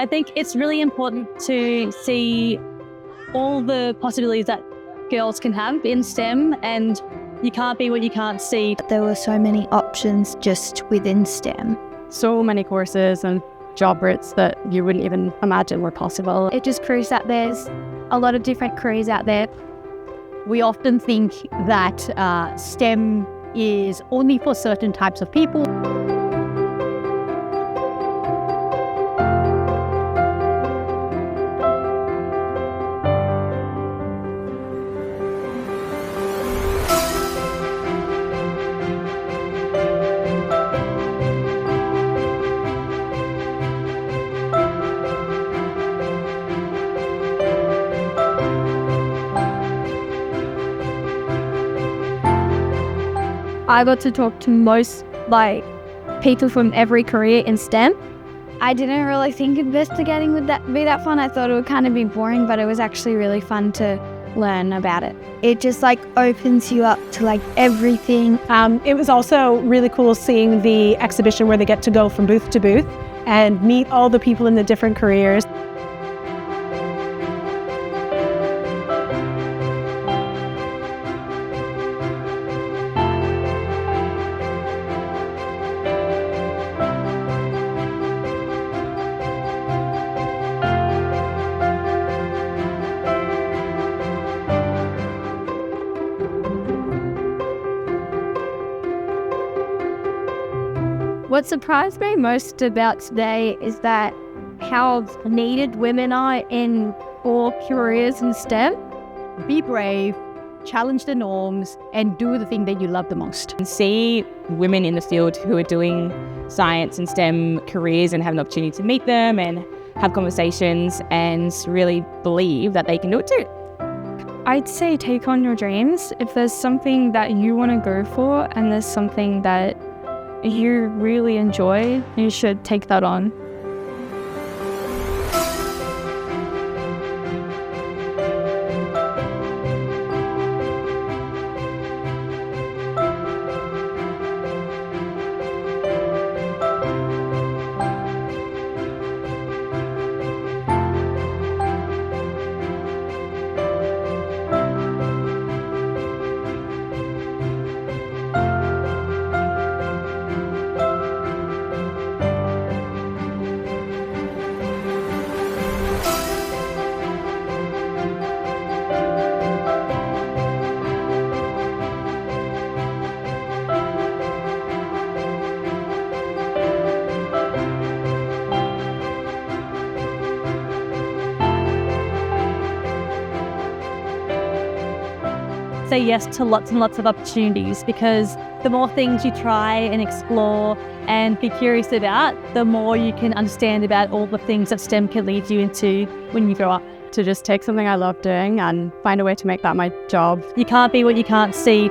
I think it's really important to see all the possibilities that girls can have in STEM, and you can't be what you can't see. There were so many options just within STEM. So many courses and job routes that you wouldn't even imagine were possible. It just proves that there's a lot of different careers out there. We often think that STEM is only for certain types of people. I got to talk to most people from every career in STEM. I didn't really think investigating would be that fun. I thought it would kind of be boring, but it was actually really fun to learn about it. It just opens you up to everything. It was also really cool seeing the exhibition where they get to go from booth to booth and meet all the people in the different careers. What surprised me most about today is that how needed women are in all careers in STEM. Be brave, challenge the norms, and do the thing that you love the most. And see women in the field who are doing science and STEM careers and have an opportunity to meet them and have conversations and really believe that they can do it too. I'd say take on your dreams. If there's something that you want to go for and there's something that you really enjoy, you should take that on. Say yes to lots and lots of opportunities, because the more things you try and explore and be curious about, the more you can understand about all the things that STEM can lead you into when you grow up. To just take something I love doing and find a way to make that my job. You can't be what you can't see.